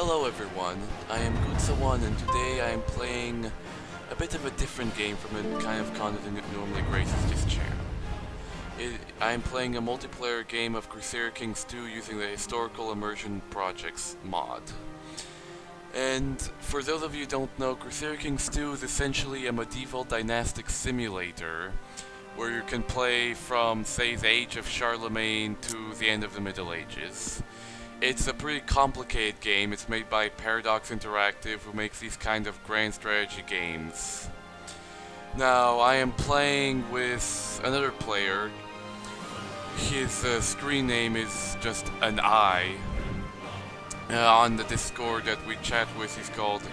Hello everyone, I am Gutsa1 and today I am playing a bit of a different game from the kind of content that normally graces this channel. I am playing a multiplayer game of Crusader Kings 2 using the Historical Immersion Projects mod. And for those of you who don't know, Crusader Kings 2 is essentially a medieval dynastic simulator where you can play from, say, the age of Charlemagne to the end of the Middle Ages. It's a pretty complicated game. It's made by Paradox Interactive, who makes these kind of grand strategy games. Now, I am playing with another player. His screen name is just an I. On the Discord that we chat with, he's called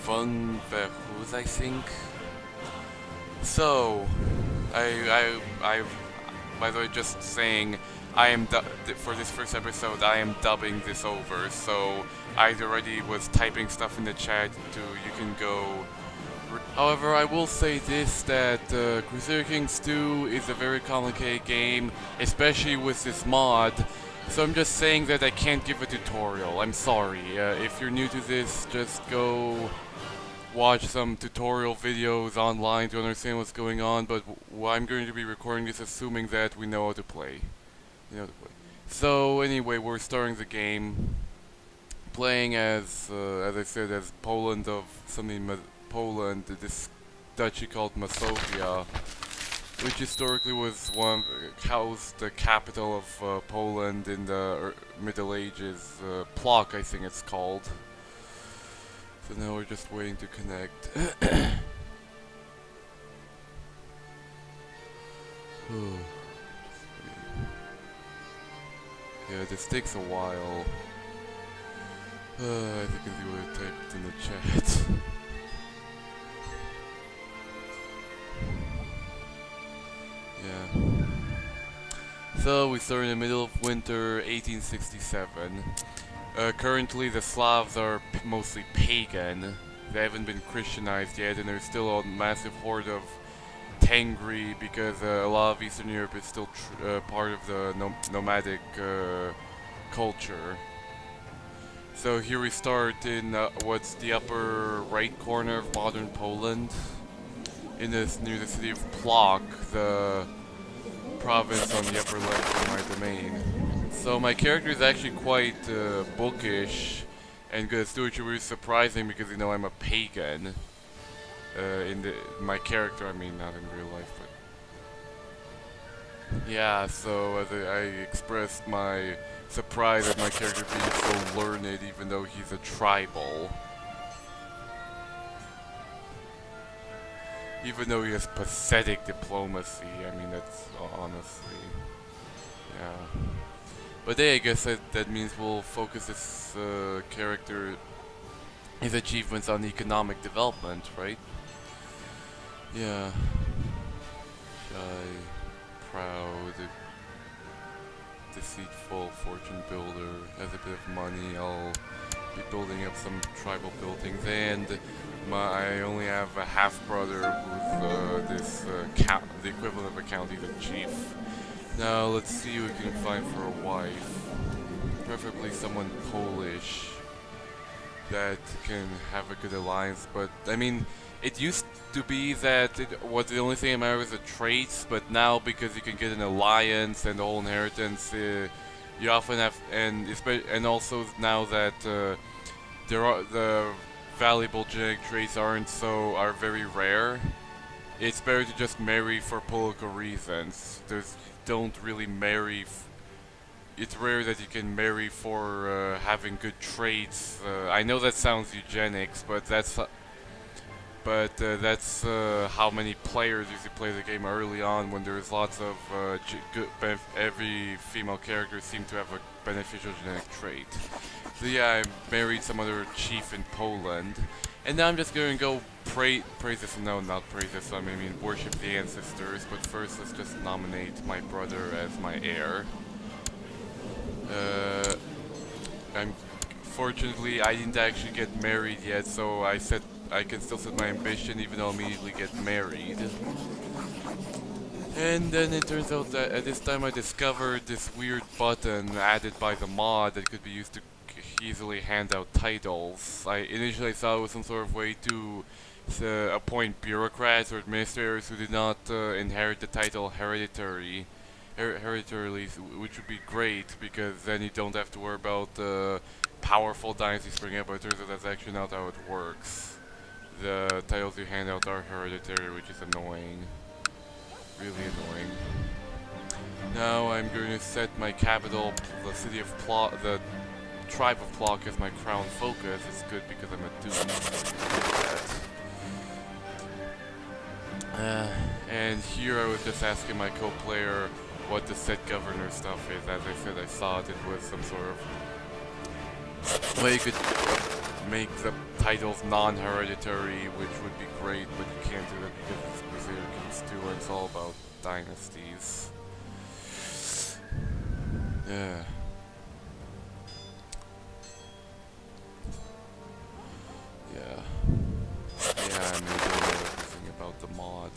Von Verhoes, I think. So, by the way, just saying, I am for this first episode, I am dubbing this over, so I already was typing stuff in the chat you can go. However, I will say this, that Crusader Kings 2 is a very complicated game, especially with this mod, so I'm just saying that I can't give a tutorial. I'm sorry. If you're new to this, just go watch some tutorial videos online to understand what's going on, but I'm going to be recording this assuming that we know how to play. So anyway, we're starting the game, playing as I said, as Poland of something Poland, this duchy called Masovia, which historically was housed the capital of Poland in the Middle Ages. Plok, I think it's called. So now we're just waiting to connect. Yeah, this takes a while. I think you would have typed in the chat. Yeah. So we start in the middle of winter, 1867. Currently the Slavs are mostly pagan. They haven't been Christianized yet, and there's still a massive horde of Tengri, because a lot of Eastern Europe is still part of the nomadic culture. So here we start in what's the upper right corner of modern Poland, near the city of Plok, the province on the upper left of my domain. So my character is actually quite bookish and good at stewardship, which is surprising because I'm a pagan. My character, I mean, not in real life, but yeah. So as I expressed my surprise at my character being so learned, even though he's a tribal, even though he has pathetic diplomacy. I mean, that's honestly, yeah. But I guess that means we'll focus this character, his achievements, on economic development, right? Yeah. Shy, proud, deceitful, fortune builder, has a bit of money. I'll be building up some tribal buildings, and I only have a half-brother who's the equivalent of a county chief. Now let's see who we can find for a wife. Preferably someone Polish that can have a good alliance, but I mean, it used to be that it was the only thing that mattered was the traits, but now because you can get an alliance and the whole inheritance, you often have, and also now that the valuable genetic traits are very rare, it's better to just marry for political reasons. Don't really marry. It's rare that you can marry for having good traits. I know that sounds eugenics, but that's how many players usually play the game early on, when there's lots of every female character seems to have a beneficial genetic trait. So yeah, I married some other chief in Poland, and now I'm just going to go praise this. No, not praise this. I mean worship the ancestors. But first, let's just nominate my brother as my heir. Fortunately, I didn't actually get married yet, so I can still set my ambition, even though I'll immediately get married. And then it turns out that at this time I discovered this weird button added by the mod that could be used to easily hand out titles. I initially thought it was some sort of way to appoint bureaucrats or administrators who did not inherit the title hereditarily, which would be great because then you don't have to worry about powerful dynasties springing up. But it turns out that's actually not how it works. The titles you hand out are hereditary, which is annoying. Really annoying. Now I'm going to set my capital, the city of the tribe of Plock, as my crown focus. It's good because I'm a duke. And here I was just asking my co-player what the set governor stuff is. As I said, I thought it was some sort of way you could make the titles non-hereditary, which would be great, but you can't do that because it's Crusader Kings 2 and it's all about dynasties. Yeah. Yeah, I don't know everything about the mod.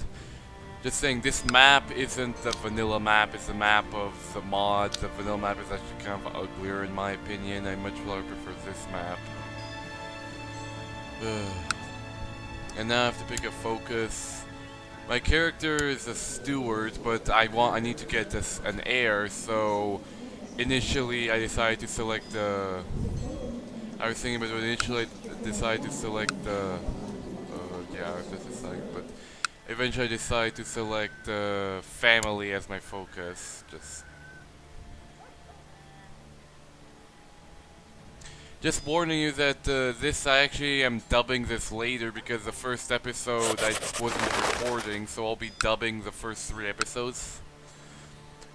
Just saying, this map isn't the vanilla map, it's the map of the mod. The vanilla map is actually kind of uglier in my opinion. I much rather prefer this map. And now I have to pick a focus. My character is a steward, but I need to get an heir, so initially I decided to select the... I was thinking about it, initially I decided to select the... yeah, I was just deciding, but eventually I decided to select the family as my focus. Just warning you that I actually am dubbing this later because the first episode I wasn't recording, so I'll be dubbing the first 3 episodes.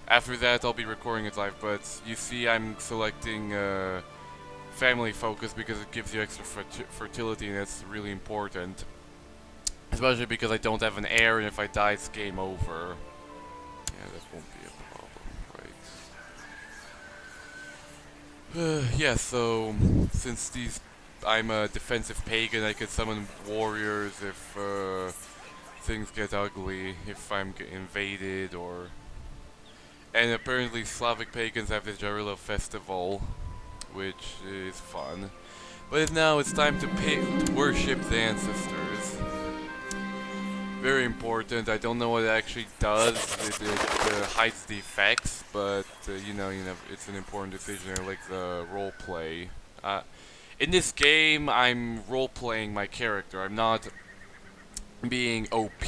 After that I'll be recording it live, but you see I'm selecting family focus because it gives you extra fertility and that's really important. Especially because I don't have an heir and if I die it's game over. Yeah, that won't be a problem, right? Yeah, so since I'm a defensive pagan, I can summon warriors if things get ugly, if I'm invaded or... And apparently Slavic pagans have this Jarilla festival, which is fun. But now it's time to worship the ancestors. Very important. I don't know what it actually does. It hides the effects, but you know, it's an important decision. I like the role play. In this game, I'm role playing my character. I'm not being OP.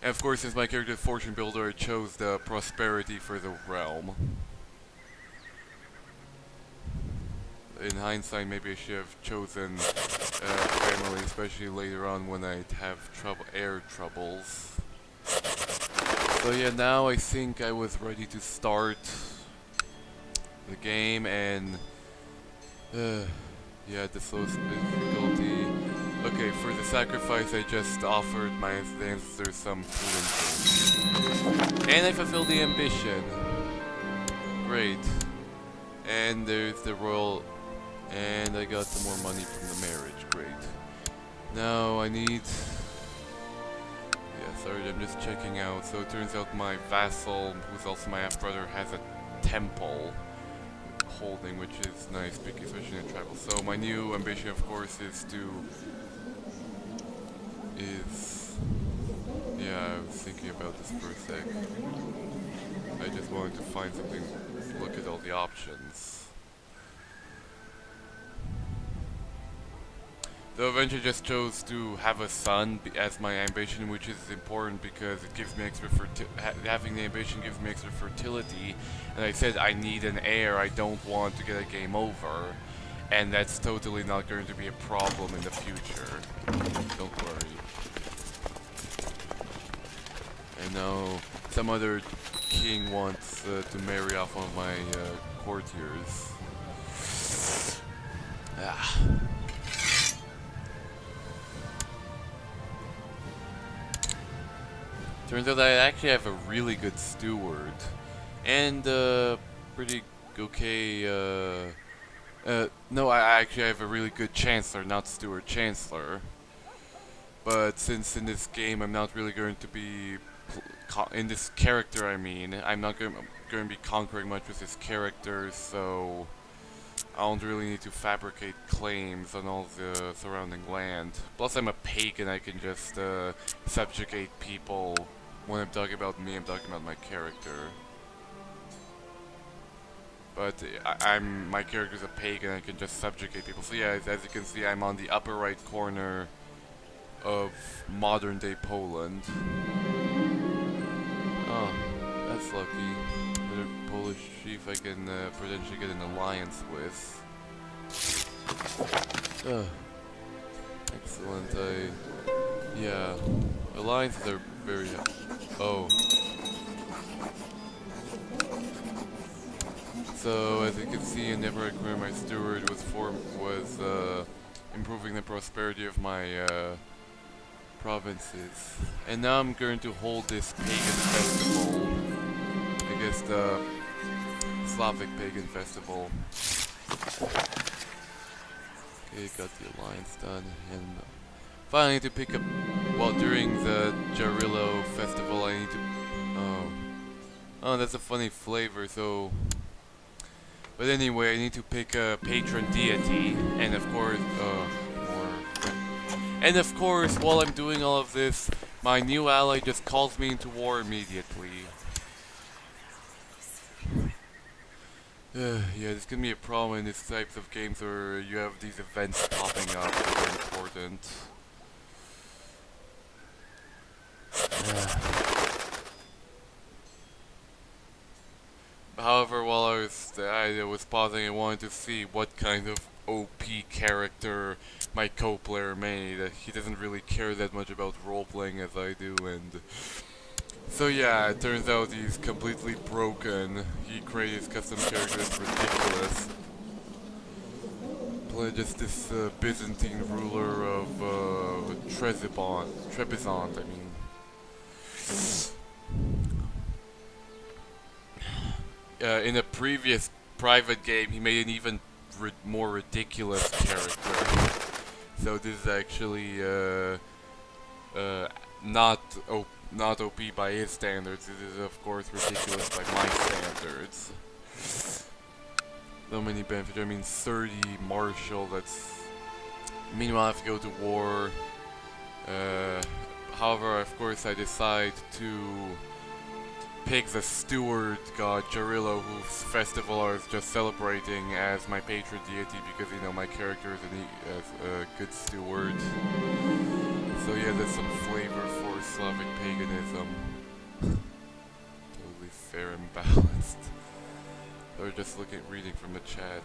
And of course, since my character is Fortune Builder, I chose the prosperity for the realm. In hindsight, maybe I should have chosen family, especially later on when I'd have air troubles. So yeah, now I think I was ready to start the game, and yeah, the slowest difficulty. Okay, for the sacrifice, I just offered my ancestors some food, and I fulfilled the ambition. Great. And there's the royal. And I got some more money from the marriage, great. Now I need... Yeah, sorry, I'm just checking out. So it turns out my vassal, who's also my half-brother, has a temple holding, which is nice, because especially in tribal. So my new ambition, of course, is to... Yeah, I was thinking about this for a sec. I just wanted to find something, look at all the options. So eventually just chose to have a son as my ambition, which is important because it gives me extra having the ambition gives me extra fertility, and I said I need an heir, I don't want to get a game over, and that's totally not going to be a problem in the future. Don't worry. I know some other king wants to marry off one of my courtiers. Ah. Turns out I actually have a really good steward, and pretty okay, no, I actually have a really good chancellor, not steward, chancellor. But since in this game I'm not really going to be, in this character I mean, I'm not going to be conquering much with this character, so I don't really need to fabricate claims on all the surrounding land. Plus, I'm a pagan, I can just subjugate people. When I'm talking about me, I'm talking about my character. But my character's a pagan, I can just subjugate people. So yeah, as you can see, I'm on the upper right corner of modern day Poland. Oh, that's lucky. Another Polish chief I can potentially get an alliance with. Excellent, yeah. Alliances are very... Oh. So, as you can see, in network where my steward was improving the prosperity of my provinces. And now I'm going to hold this pagan festival. I guess the Slavic pagan festival. Okay, got the alliance done, and finally I need to pick up, well, during the Jarillo festival I need to, oh, that's a funny flavor, so, but anyway, I need to pick a patron deity, and of course, while I'm doing all of this, my new ally just calls me into war immediately. Yeah, this can be a problem in these types of games where you have these events popping up that are important. However, while I was pausing, I wanted to see what kind of OP character my co-player made. He doesn't really care that much about role-playing as I do, and... So yeah, it turns out he's completely broken. He created his custom character that's ridiculous. Just this Byzantine ruler of Trebizond, I mean. In a previous private game, he made an even more ridiculous character. So this is actually not OP by his standards. This is of course ridiculous by my standards. So many benefits. I mean, 30 martial. That's. Meanwhile, I have to go to war. However, of course, I decide to pick the steward god Jarillo, whose festival I was just celebrating as my patron deity because, you know, my character is a good steward. So yeah, there's some flavor for Slavic paganism. Totally fair and balanced. Or just reading from the chat.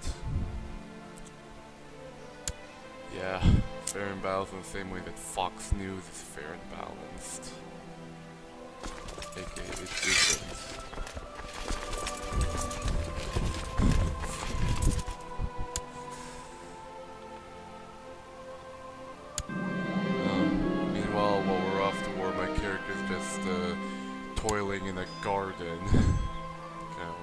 Yeah, fair and balanced in the same way that Fox News is fair and balanced. AKA it isn't. Meanwhile, while we're off to war, my character's just toiling in a garden. Kind of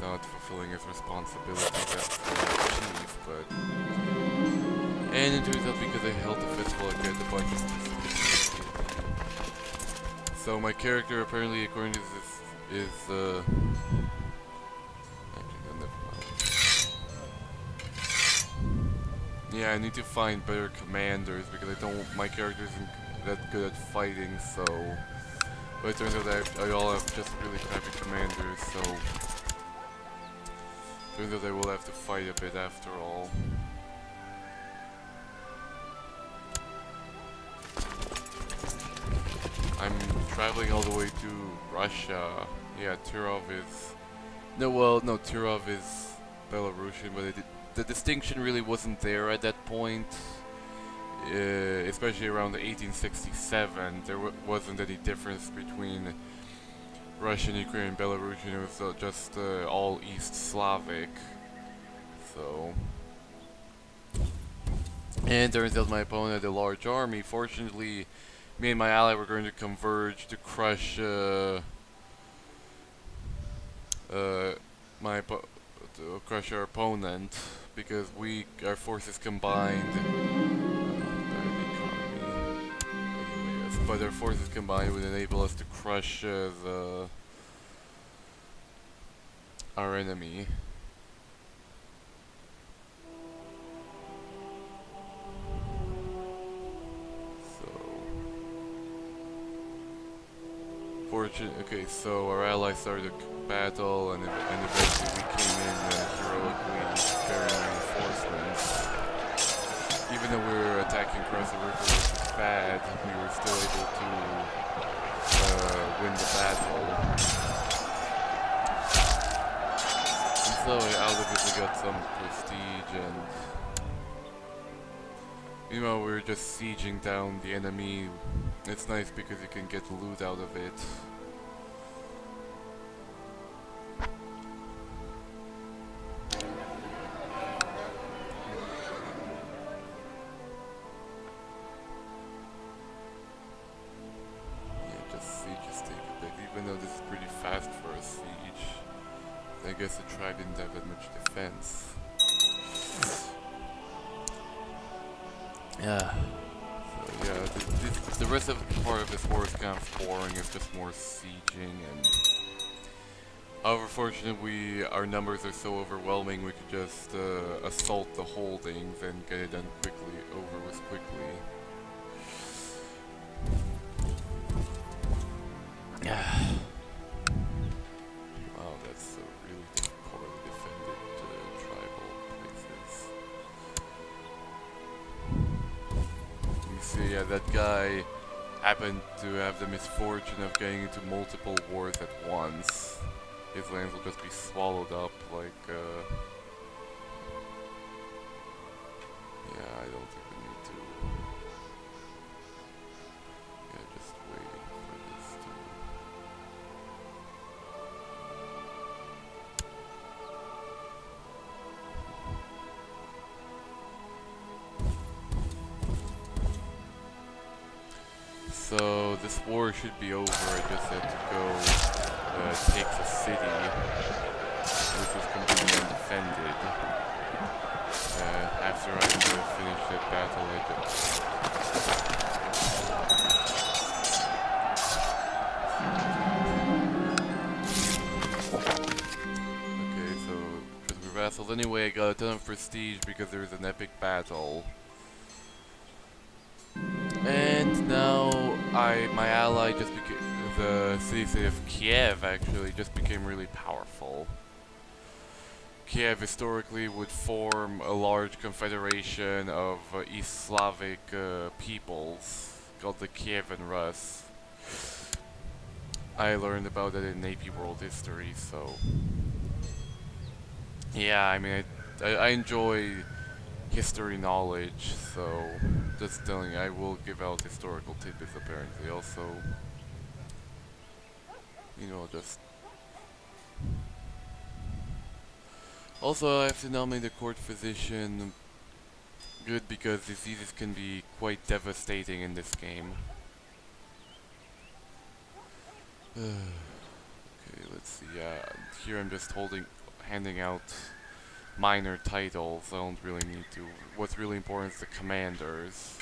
not fulfilling his responsibilities as the chief, but... And it turns out because I held the festival, I get a bunch of... So my character, apparently, according to this, is, actually, no, never mind. Yeah, I need to find better commanders, because my character isn't that good at fighting, so... But it turns out that I all have just really crappy commanders, so... Turns out I will have to fight a bit after all. I'm traveling all the way to Russia. Yeah, Tirov is... No, Tirov is Belarusian, but the distinction really wasn't there at that point. Especially around 1867, there wasn't any difference between Russian, Ukrainian, Belarusian. It was just all East Slavic. So... And turns out my opponent had a large army. Fortunately, me and my ally were going to converge to crush crush our opponent, because our forces combined. But our forces combined would enable us to crush our enemy. unfortunate. Okay, so our allies started a battle, and eventually we came in heroically carrying reinforcements. Even though we were attacking across the river, which was bad, we were still able to win the battle. And so out of it we got some prestige, and meanwhile we were just sieging down the enemy. It's nice because you can get loot out of it. Sieges take a bit, even though this is pretty fast for a siege. I guess the tribe didn't have that much defense. Yeah. So yeah, the rest of part of this war is kind of boring. It's just more sieging, and however, fortunately, our numbers are so overwhelming we could just assault the holdings and get it done quickly, over with quickly. Wow, that's a really poorly defended tribal places. You see, yeah, that guy happened to have the misfortune of getting into multiple wars at once. His lands will just be swallowed up like, yeah, I don't think we need to. Yeah, just waiting for this to... So this war should be over. I just had to go take the city, which was completely undefended. After I finished that battle, okay, so because we're vassals anyway, I got a ton of prestige because there was an epic battle. And now my ally just became, the city of Kiev actually just became really powerful. Kiev historically would form a large confederation of East Slavic peoples called the Kievan Rus. I learned about it in AP World History, so yeah, I mean I enjoy history knowledge, so just telling you, I will give out historical tidbits apparently. Also, you know, just also I have to nominate a court physician. Good, because diseases can be quite devastating in this game. Okay, let's see. Here I'm just handing out minor titles. I don't really need to. What's really important is the commanders,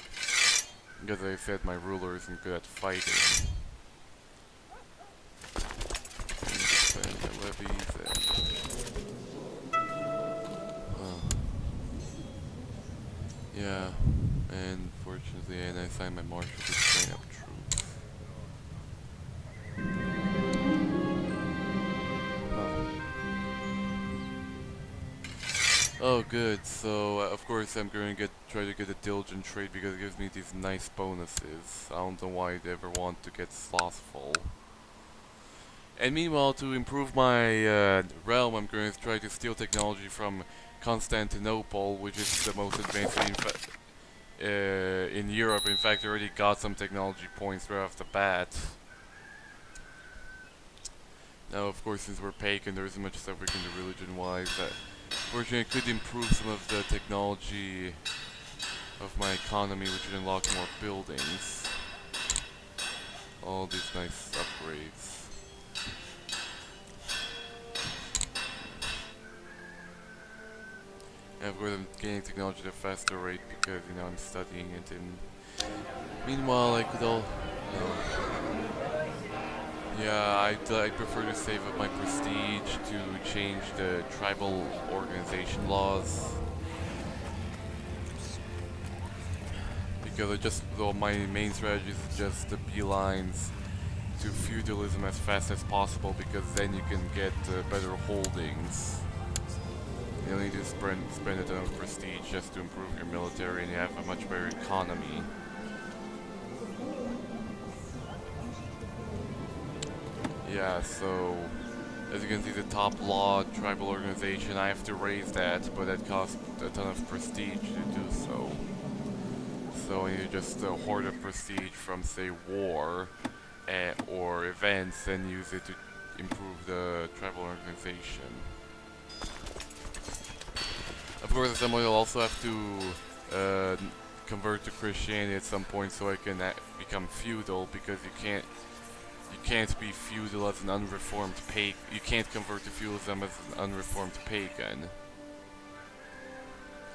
because I said my ruler isn't good at fighting. Expand my levies and yeah, and fortunately, and I signed my marshal to train up troops. Oh, good. So, of course, I'm going to try to get a diligent trade because it gives me these nice bonuses. I don't know why I'd ever want to get slothful. And meanwhile, to improve my realm, I'm going to try to steal technology from Constantinople, which is the most advanced in Europe. In fact, I already got some technology points right off the bat. Now, of course, since we're pagan, there isn't much stuff we can do religion-wise. Fortunately, I could improve some of the technology of my economy, which would unlock more buildings. All these nice upgrades. And of course, I'm gaining technology at a faster rate because, you know, I'm studying it. And meanwhile, I could all... Yeah, I'd prefer to save up my prestige to change the tribal organization laws. Because though my main strategy is just the beelines to feudalism as fast as possible, because then you can get better holdings. You don't need to spend a ton of prestige just to improve your military, and you have a much better economy. Yeah, so as you can see, the top law tribal organization, I have to raise that, but that costs a ton of prestige to do so. So I need to just hoard a prestige from, say, war or events, and use it to improve the tribal organization. Of course, at some point I'll also have to convert to Christianity at some point, so I can become feudal, because you can't be feudal as an unreformed pagan. You can't convert to feudalism as an unreformed pagan.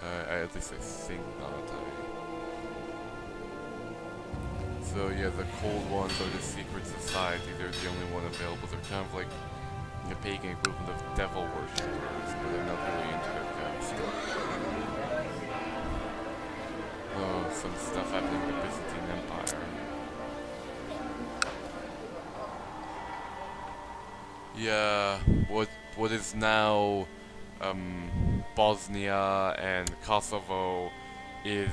At least I think not. So yeah, the cold ones are the secret society. They're the only one available. They're kind of like the pagan equivalent of devil worshippers, but I'm not really into that kind of stuff. Oh, some stuff happening in the Byzantine Empire. Yeah, what is now Bosnia and Kosovo is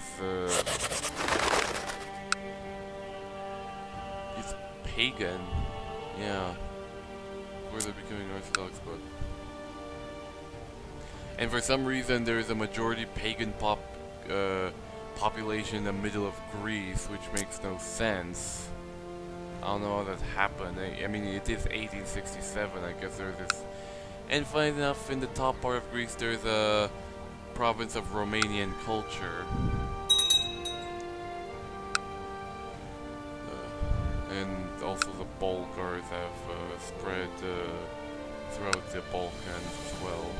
pagan. Yeah, where they're becoming Orthodox, but and for some reason there is a majority pagan population in the middle of Greece, which makes no sense. I don't know how that happened. I mean, it is 1867. I guess there's this. And funny enough, in the top part of Greece, there's a province of Romanian culture. And also the Bulgars have spread throughout the Balkans as well.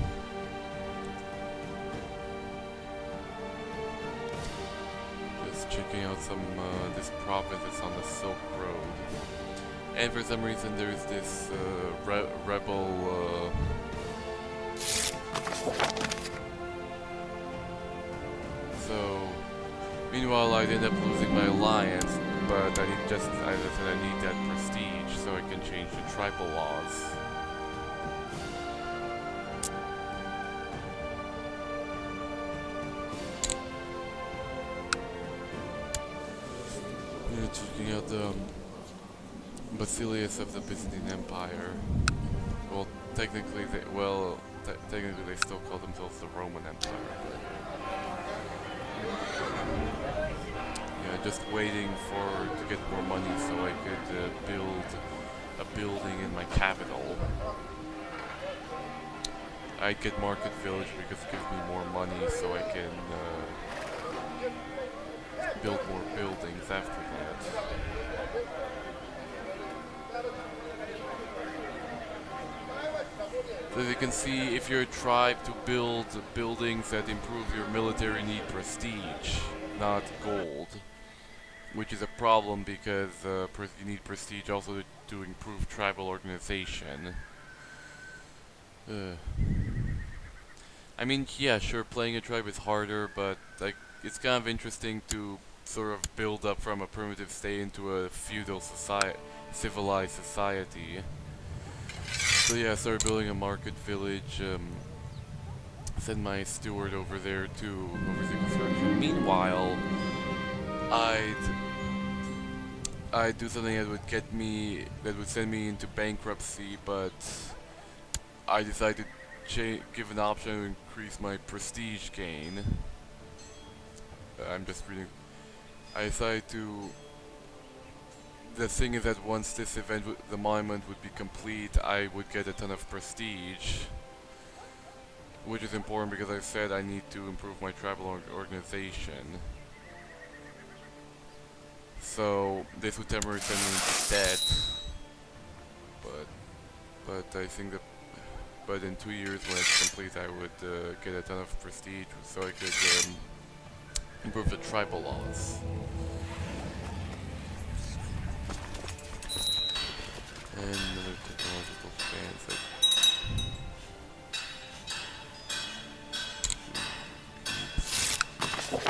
Just checking out some this province that's on the Silk Road. And for some reason there's this rebel so meanwhile I'd end up losing my alliance, but I need I need that prestige so I can change the tribal laws. Checking out the Basileus of the Byzantine Empire. Well, technically they still call themselves the Roman Empire. But yeah, just waiting to get more money so I could build a building in my capital. I'd get Market Village because it gives me more money, so I can build more buildings after that. So as you can see, if you're a tribe, to build buildings that improve your military need prestige, not gold. Which is a problem because you need prestige also to improve tribal organization. I mean, yeah, sure, playing a tribe is harder, but like it's kind of interesting to sort of build up from a primitive state into a feudal civilized society. So yeah, I started building a market village, send my steward over there to oversee construction. Meanwhile, I'd do something that would send me into bankruptcy, but I decided to give an option to increase my prestige gain. I'm just reading. I decided to. The thing is that once this event, the monument would be complete, I would get a ton of prestige. Which is important because I said I need to improve my tribal organization. So this would temporarily send me into debt. But I think that. But in 2 years when it's complete, I would get a ton of prestige so I could improve the tribal laws. And another technological advance.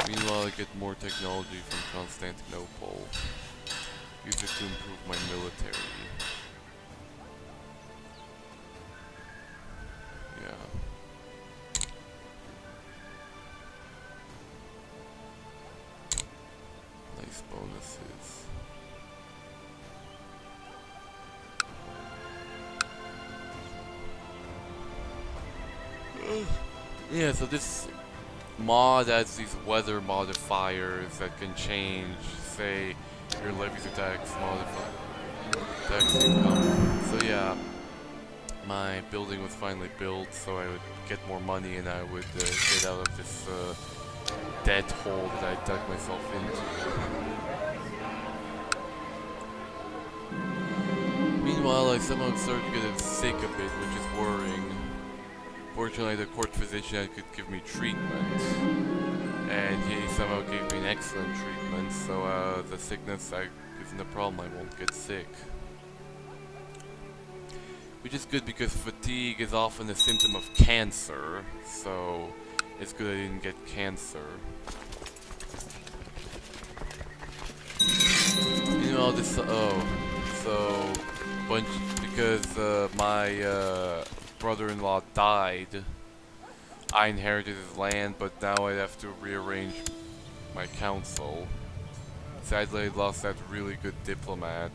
Meanwhile, I get more technology from Constantinople. use it to improve my military. Yeah. Nice bonuses. Yeah, so this mod adds these weather modifiers that can change, say, your levy's attacks income. So yeah, my building was finally built, so I would get more money and I would get out of this debt hole that I dug myself into. Meanwhile, I somehow started to get sick a bit, which is worrying. Fortunately, the court physician could give me treatment, and he somehow gave me an excellent treatment, so the sickness isn't a problem, I won't get sick. Which is good because fatigue is often a symptom of cancer, so it's good I didn't get cancer. You know, because my brother-in-law died, I inherited his land, but now I'd have to rearrange my council. Sadly, I lost that really good diplomat.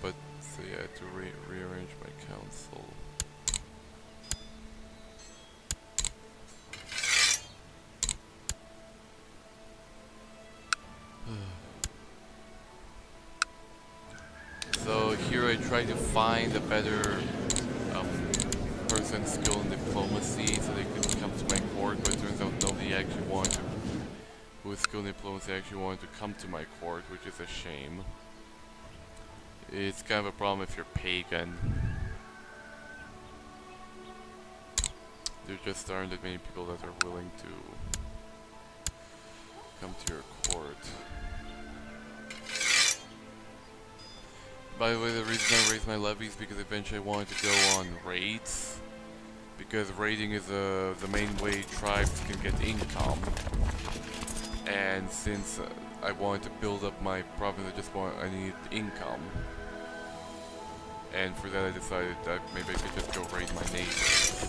But so yeah, to rearrange my council. So here I try to find a better person skilled in diplomacy so they could come to my court, but it turns out nobody actually wanted to, who was skilled in diplomacy actually wanted to come to my court, which is a shame. It's kind of a problem if you're pagan. There just aren't that many people that are willing to come to your court. By the way, the reason I raised my levies because eventually I wanted to go on raids. Because raiding is the main way tribes can get income. And since I wanted to build up my province, I needed income. And for that I decided that maybe I could just go raid my neighbors.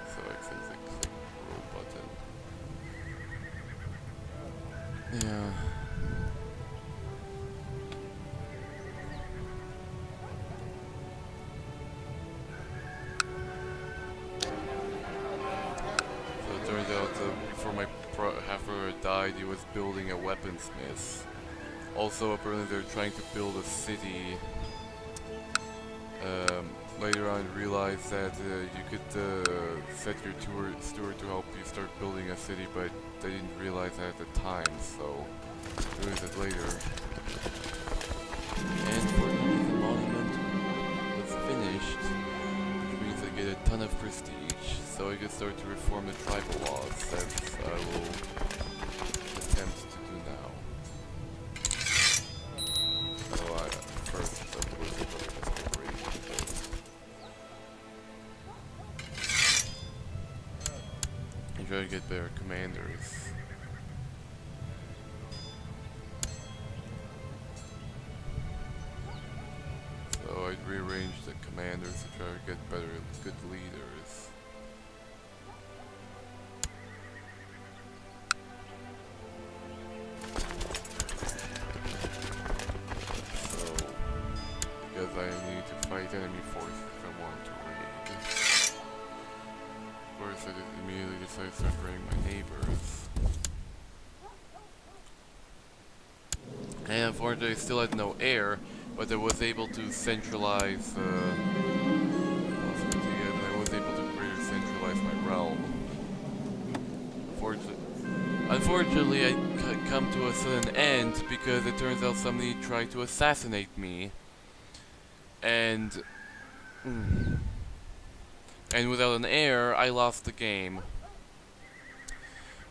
So I accidentally click roll button. Yeah. So it turns out before my half-brother died, he was building a weaponsmith. Also, apparently they're trying to build a city. Later on, I realized that you could set your steward to help you start building a city, but I didn't realize that at the time, so I realized it later. And fortunately, the monument was finished, which means I get a ton of prestige, so I can start to reform the tribal laws that I will attempt to do now. So first, I will just go raid people. And try to get better commanders. So I'd rearrange the commanders to try to get good leaders. So, because I need to fight enemy forces if I want to raid. Of course, I just immediately decided to start raiding my neighbors. And unfortunately, I still had no heir. But I was able to centralize, and I was able to greater centralize my realm. Unfortunately, I come to a sudden end because it turns out somebody tried to assassinate me. And without an heir, I lost the game.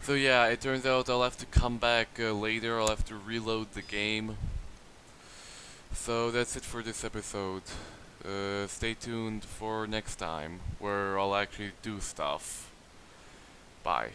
So yeah, it turns out I'll have to come back later. I'll have to reload the game. So that's it for this episode. Stay tuned for next time, where I'll actually do stuff. Bye.